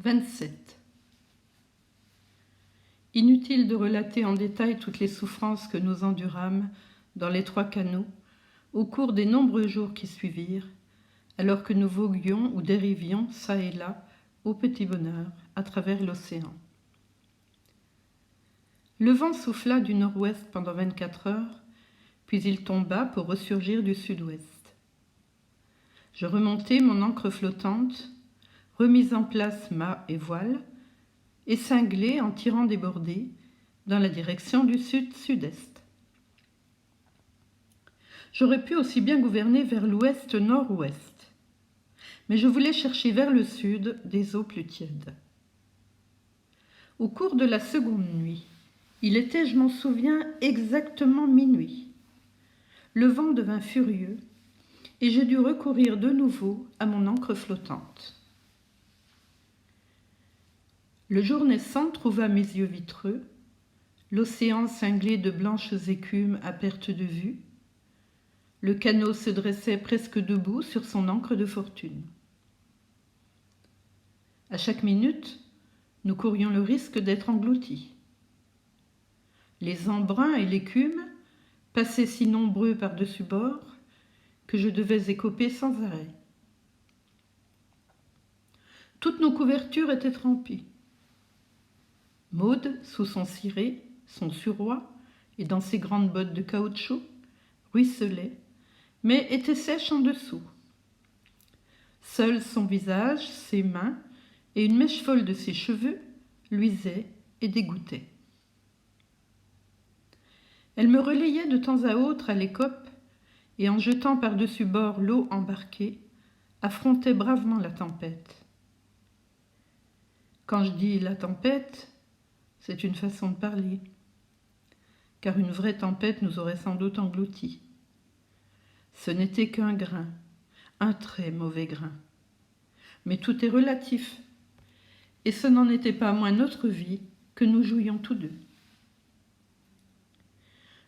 27. Inutile de relater en détail toutes les souffrances que nous endurâmes dans les 3 canots au cours des nombreux jours qui suivirent, alors que nous voguions ou dérivions çà et là au petit bonheur à travers l'océan. Le vent souffla du nord-ouest pendant 24 heures, puis il tomba pour ressurgir du sud-ouest. Je remontai mon ancre flottante, remis en place mât et voile, et cinglé en tirant des bordées dans la direction du sud-sud-est. J'aurais pu aussi bien gouverner vers l'ouest-nord-ouest, mais je voulais chercher vers le sud des eaux plus tièdes. Au cours de la seconde nuit, il était, je m'en souviens, exactement minuit. Le vent devint furieux et je dus recourir de nouveau à mon ancre flottante. Le jour naissant trouva mes yeux vitreux, l'océan cinglé de blanches écumes à perte de vue. Le canot se dressait presque debout sur son ancre de fortune. À chaque minute, nous courions le risque d'être engloutis. Les embruns et l'écume passaient si nombreux par-dessus bord que je devais écoper sans arrêt. Toutes nos couvertures étaient trempées. Maude, sous son ciré, son suroît et dans ses grandes bottes de caoutchouc, ruisselait, mais était sèche en dessous. Seul son visage, ses mains et une mèche folle de ses cheveux luisaient et dégoûtaient. Elle me relayait de temps à autre à l'écope et en jetant par-dessus bord l'eau embarquée, affrontait bravement la tempête. Quand je dis la tempête, c'est une façon de parler, car une vraie tempête nous aurait sans doute engloutis. Ce n'était qu'un grain, un très mauvais grain. Mais tout est relatif, et ce n'en était pas moins notre vie que nous jouions tous deux.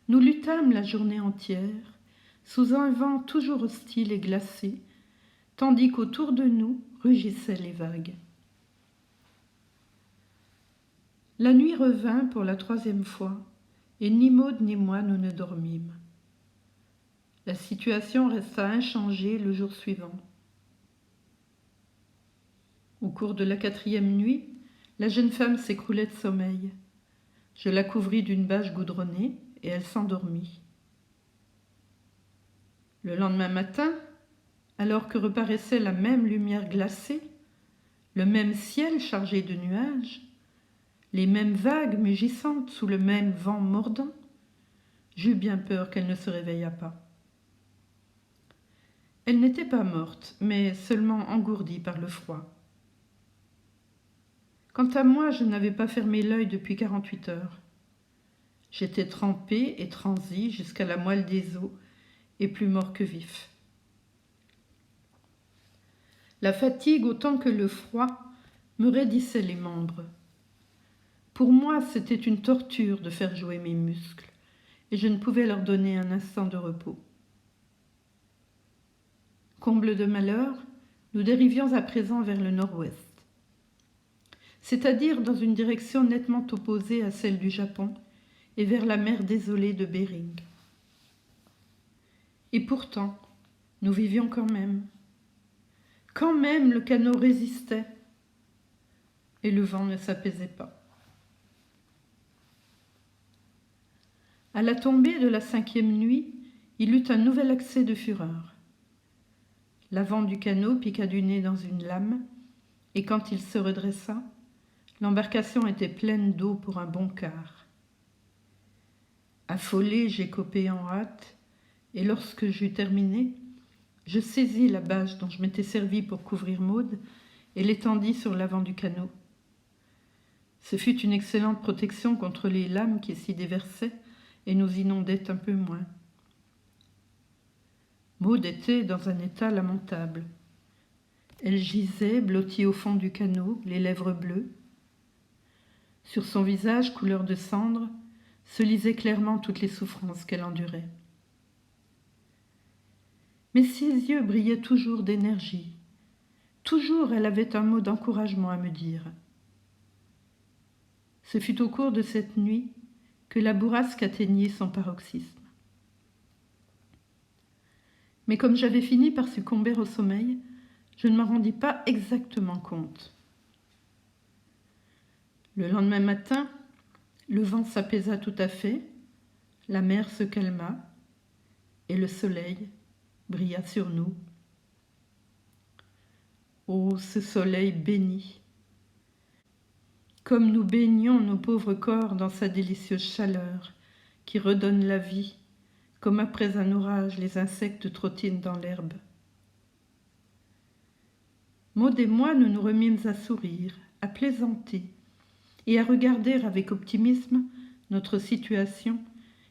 Nous luttâmes la journée entière, sous un vent toujours hostile et glacé, tandis qu'autour de nous rugissaient les vagues. La nuit revint pour la 3e fois, et ni Maude ni moi nous ne dormîmes. La situation resta inchangée le jour suivant. Au cours de la 4e nuit, la jeune femme s'écroulait de sommeil. Je la couvris d'une bâche goudronnée et elle s'endormit. Le lendemain matin, alors que reparaissait la même lumière glacée, le même ciel chargé de nuages, les mêmes vagues mugissantes sous le même vent mordant, j'eus bien peur qu'elle ne se réveillât pas. Elle n'était pas morte, mais seulement engourdie par le froid. Quant à moi, je n'avais pas fermé l'œil depuis 48 heures. J'étais trempé et transi jusqu'à la moelle des os, et plus mort que vif. La fatigue autant que le froid me raidissait les membres. Pour moi, c'était une torture de faire jouer mes muscles, et je ne pouvais leur donner un instant de repos. Comble de malheur, nous dérivions à présent vers le nord-ouest, c'est-à-dire dans une direction nettement opposée à celle du Japon et vers la mer désolée de Bering. Et pourtant, nous vivions quand même. Quand même, le canot résistait, et le vent ne s'apaisait pas. À la tombée de la 5e nuit, il eut un nouvel accès de fureur. L'avant du canot piqua du nez dans une lame, et quand il se redressa, l'embarcation était pleine d'eau pour un bon quart. Affolé, j'écopai en hâte, et lorsque j'eus terminé, je saisis la bâche dont je m'étais servi pour couvrir Maude et l'étendis sur l'avant du canot. Ce fut une excellente protection contre les lames qui s'y déversaient et nous inondaient un peu moins. Maude était dans un état lamentable. Elle gisait, blottie au fond du canot, les lèvres bleues. Sur son visage, couleur de cendre, se lisaient clairement toutes les souffrances qu'elle endurait. Mais ses yeux brillaient toujours d'énergie, Toujours elle avait un mot d'encouragement à me dire. Ce fut au cours de cette nuit que la bourrasque atteignit son paroxysme. Mais comme j'avais fini par succomber au sommeil, je ne m'en rendis pas exactement compte. Le lendemain matin, le vent s'apaisa tout à fait, la mer se calma et le soleil brilla sur nous. Oh, ce soleil béni! Comme nous baignons nos pauvres corps dans sa délicieuse chaleur qui redonne la vie, comme après un orage les insectes trottinent dans l'herbe. Maud et moi, nous nous remîmes à sourire, à plaisanter et à regarder avec optimisme notre situation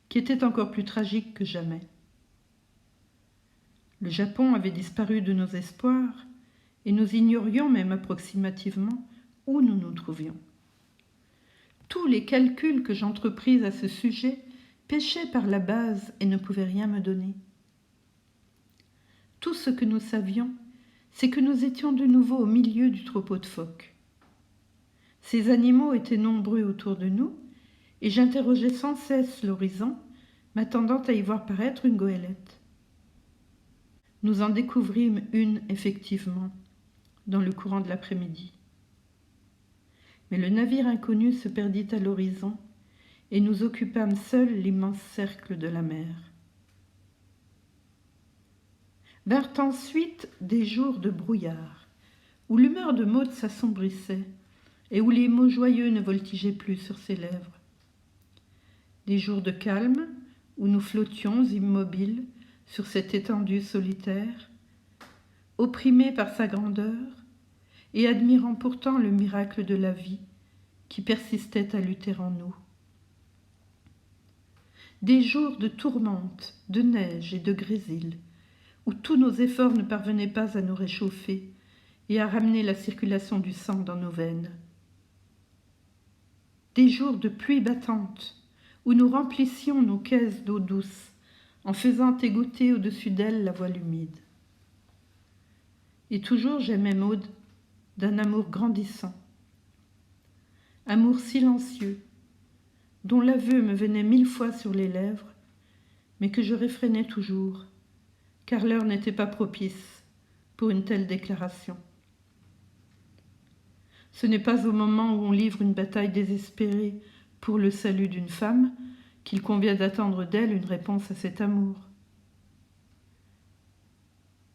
qui était encore plus tragique que jamais. Le Japon avait disparu de nos espoirs et nous ignorions même approximativement où nous nous trouvions. Tous les calculs que j'entrepris à ce sujet péchaient par la base et ne pouvaient rien me donner. Tout ce que nous savions, c'est que nous étions de nouveau au milieu du troupeau de phoques. Ces animaux étaient nombreux autour de nous, et j'interrogeais sans cesse l'horizon, m'attendant à y voir paraître une goélette. Nous en découvrîmes une, effectivement, dans le courant de l'après-midi. Mais le navire inconnu se perdit à l'horizon, et nous occupâmes seuls l'immense cercle de la mer. Vinrent ensuite des jours de brouillard, où l'humeur de Maud s'assombrissait, et où les mots joyeux ne voltigeaient plus sur ses lèvres. Des jours de calme, où nous flottions immobiles sur cette étendue solitaire, opprimés par sa grandeur, et admirant pourtant le miracle de la vie qui persistait à lutter en nous. Des jours de tourmente, de neige et de grésil, où tous nos efforts ne parvenaient pas à nous réchauffer et à ramener la circulation du sang dans nos veines. Des jours de pluie battante, où nous remplissions nos caisses d'eau douce en faisant égoutter au-dessus d'elles la voile humide. Et toujours j'aimais Maud d'un amour grandissant, amour silencieux, dont l'aveu me venait 1000 fois sur les lèvres, mais que je réfrénais toujours, car l'heure n'était pas propice pour une telle déclaration. Ce n'est pas au moment où on livre une bataille désespérée pour le salut d'une femme qu'il convient d'attendre d'elle une réponse à cet amour.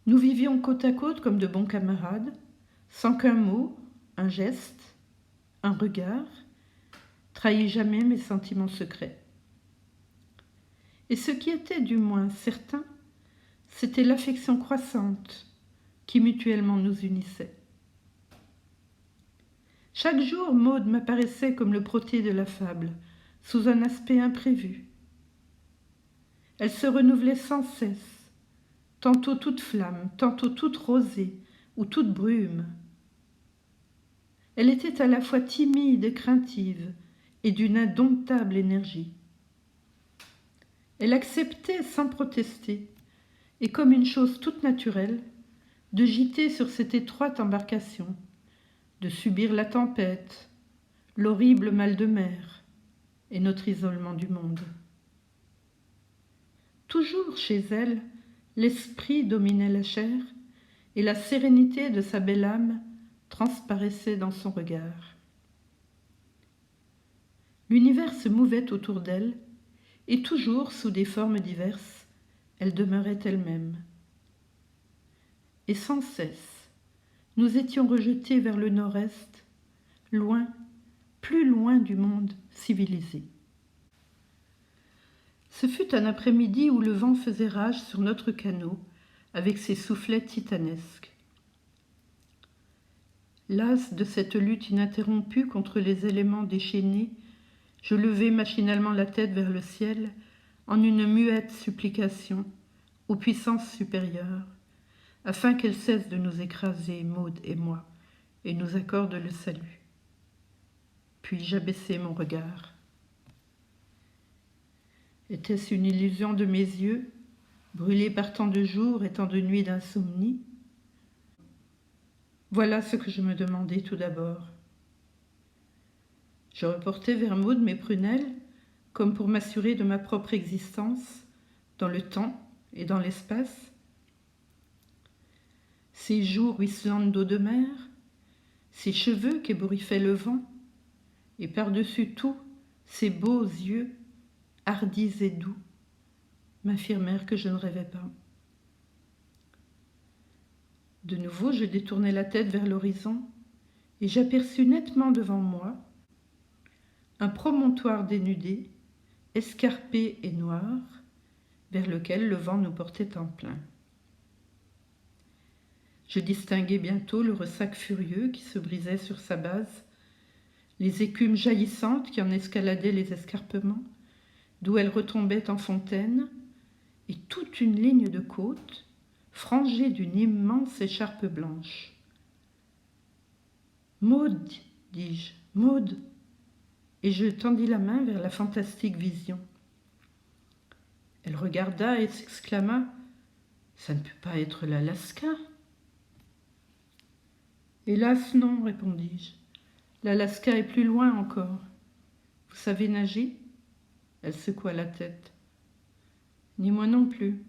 Nous vivions côte à côte comme de bons camarades, sans qu'un mot, un geste, un regard trahît jamais mes sentiments secrets. Et ce qui était du moins certain, c'était l'affection croissante qui mutuellement nous unissait. Chaque jour, Maud m'apparaissait comme le Proté de la fable, sous un aspect imprévu. Elle se renouvelait sans cesse, tantôt toute flamme, tantôt toute rosée ou toute brume. Elle était à la fois timide et craintive, et d'une indomptable énergie. Elle acceptait sans protester, et comme une chose toute naturelle, de gîter sur cette étroite embarcation, de subir la tempête, l'horrible mal de mer et notre isolement du monde. Toujours chez elle, l'esprit dominait la chair et la sérénité de sa belle âme transparaissait dans son regard. L'univers se mouvait autour d'elle et toujours, sous des formes diverses, elle demeurait elle-même. Et sans cesse, nous étions rejetés vers le nord-est, loin, plus loin du monde civilisé. Ce fut un après-midi où le vent faisait rage sur notre canot avec ses soufflets titanesques. Las de cette lutte ininterrompue contre les éléments déchaînés, je levai machinalement la tête vers le ciel en une muette supplication aux puissances supérieures, afin qu'elles cessent de nous écraser, Maud et moi, et nous accordent le salut. Puis j'abaissai mon regard. Était-ce une illusion de mes yeux, brûlés par tant de jours et tant de nuits d'insomnie? Voilà ce que je me demandais tout d'abord. Je reportais vers Maud mes prunelles, comme pour m'assurer de ma propre existence, dans le temps et dans l'espace. Ses joues ruisselantes d'eau de mer, ses cheveux qu'ébouriffait le vent, et par-dessus tout, ses beaux yeux, hardis et doux, m'affirmèrent que je ne rêvais pas. De nouveau, je détournai la tête vers l'horizon, et j'aperçus nettement devant moi un promontoire dénudé, escarpé et noir, vers lequel le vent nous portait en plein. Je distinguai bientôt le ressac furieux qui se brisait sur sa base, les écumes jaillissantes qui en escaladaient les escarpements, d'où elles retombaient en fontaine, et toute une ligne de côte, frangée d'une immense écharpe blanche. « Maud !» dis-je, « Maud !» et je tendis la main vers la fantastique vision. Elle regarda et s'exclama « Ça ne peut pas être l'Alaska !» « Hélas non, répondis-je. L'Alaska est plus loin encore. Vous savez nager ?» Elle secoua la tête. « Ni moi non plus.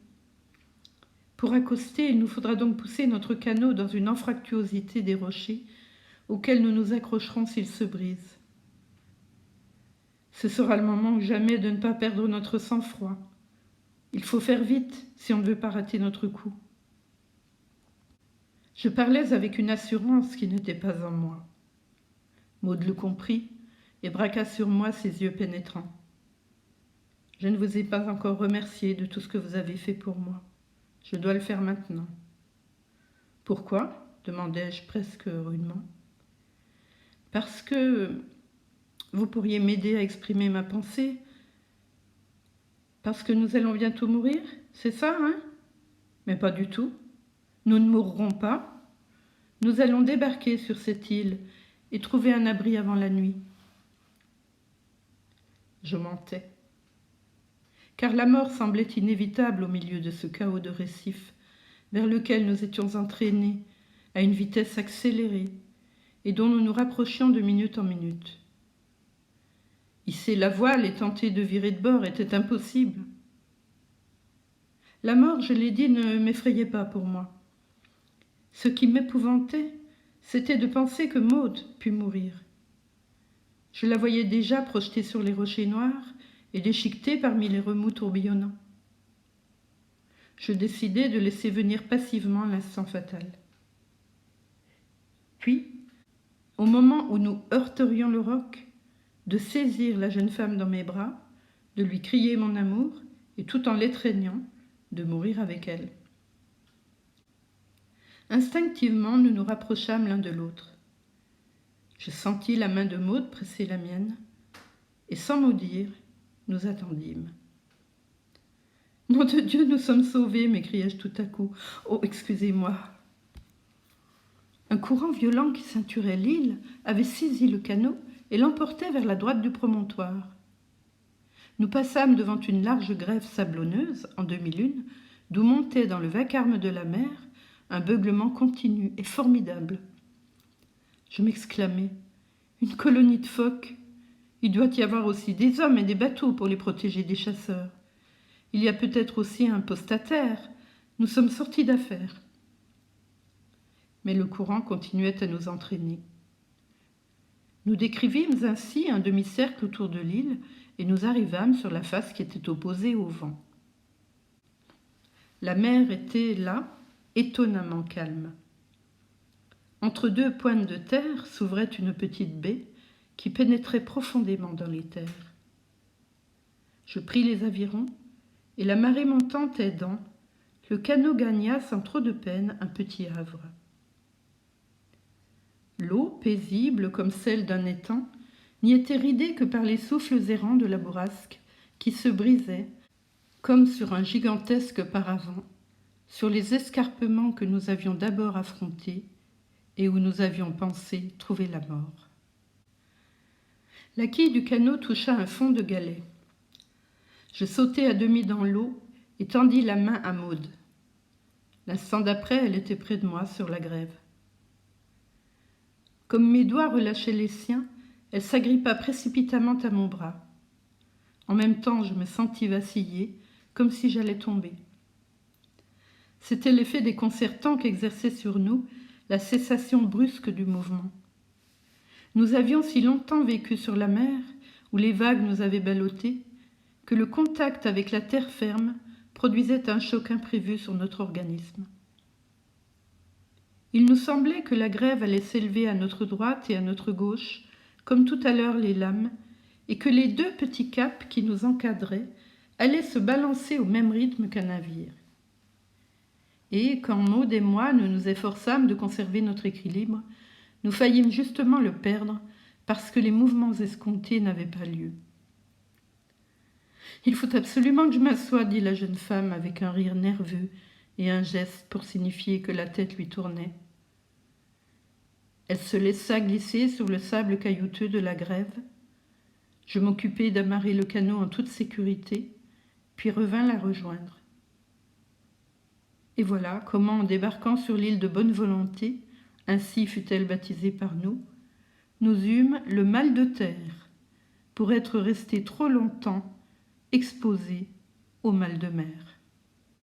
Pour accoster, il nous faudra donc pousser notre canot dans une anfractuosité des rochers auxquels nous nous accrocherons s'ils se brisent. Ce sera le moment ou jamais de ne pas perdre notre sang-froid. Il faut faire vite si on ne veut pas rater notre coup. » Je parlais avec une assurance qui n'était pas en moi. Maud le comprit et braqua sur moi ses yeux pénétrants. « Je ne vous ai pas encore remercié de tout ce que vous avez fait pour moi. Je dois le faire maintenant. »« Pourquoi ?» demandai-je presque rudement. « Parce que vous pourriez m'aider à exprimer ma pensée. Parce que nous allons bientôt mourir, c'est ça, hein ? Mais pas du tout. Nous ne mourrons pas. Nous allons débarquer sur cette île et trouver un abri avant la nuit. » Je mentais. Car la mort semblait inévitable au milieu de ce chaos de récifs vers lequel nous étions entraînés à une vitesse accélérée et dont nous nous rapprochions de minute en minute. Hisser la voile et tenter de virer de bord était impossible. La mort, je l'ai dit, ne m'effrayait pas pour moi. Ce qui m'épouvantait, c'était de penser que Maud pût mourir. Je la voyais déjà projetée sur les rochers noirs et déchiquetée parmi les remous tourbillonnants. Je décidai de laisser venir passivement l'instant fatal. Puis, au moment où nous heurterions le roc, de saisir la jeune femme dans mes bras, de lui crier mon amour et tout en l'étreignant, de mourir avec elle. Instinctivement, nous nous rapprochâmes l'un de l'autre. Je sentis la main de Maud presser la mienne, et sans mot dire, nous attendîmes. « Nom de Dieu, nous sommes sauvés !» m'écriai-je tout à coup. « Oh, excusez-moi !» Un courant violent qui ceinturait l'île avait saisi le canot et l'emportait vers la droite du promontoire. Nous passâmes devant une large grève sablonneuse, en demi-lune, d'où montait dans le vacarme de la mer un beuglement continu et formidable. Je m'exclamai, « Une colonie de phoques ! Il doit y avoir aussi des hommes et des bateaux pour les protéger des chasseurs. Il y a peut-être aussi un poste à terre. Nous sommes sortis d'affaire. » Mais le courant continuait à nous entraîner. Nous décrivîmes ainsi un demi-cercle autour de l'île et nous arrivâmes sur la face qui était opposée au vent. La mer était là, étonnamment calme. Entre deux pointes de terre s'ouvrait une petite baie qui pénétrait profondément dans les terres. Je pris les avirons et la marée montante aidant, le canot gagna sans trop de peine un petit havre. L'eau, paisible comme celle d'un étang, n'y était ridée que par les souffles errants de la bourrasque qui se brisaient, comme sur un gigantesque paravent, sur les escarpements que nous avions d'abord affrontés et où nous avions pensé trouver la mort. La quille du canot toucha un fond de galet. Je sautai à demi dans l'eau et tendis la main à Maud. L'instant d'après, elle était près de moi sur la grève. Comme mes doigts relâchaient les siens, elle s'agrippa précipitamment à mon bras. En même temps, je me sentis vaciller, comme si j'allais tomber. C'était l'effet déconcertant qu'exerçait sur nous la cessation brusque du mouvement. Nous avions si longtemps vécu sur la mer, où les vagues nous avaient ballottés, que le contact avec la terre ferme produisait un choc imprévu sur notre organisme. Il nous semblait que la grève allait s'élever à notre droite et à notre gauche, comme tout à l'heure les lames, et que les deux petits caps qui nous encadraient allaient se balancer au même rythme qu'un navire. Et quand Maud et moi nous nous efforçâmes de conserver notre équilibre, nous faillîmes justement le perdre parce que les mouvements escomptés n'avaient pas lieu. « Il faut absolument que je m'assoie, dit la jeune femme avec un rire nerveux et un geste pour signifier que la tête lui tournait. Elle se laissa glisser sur le sable caillouteux de la grève. Je m'occupai d'amarrer le canot en toute sécurité, puis revins la rejoindre. Et voilà comment, en débarquant sur l'île de Bonne Volonté, ainsi fut-elle baptisée par nous, nous eûmes le mal de terre, pour être restés trop longtemps exposés au mal de mer.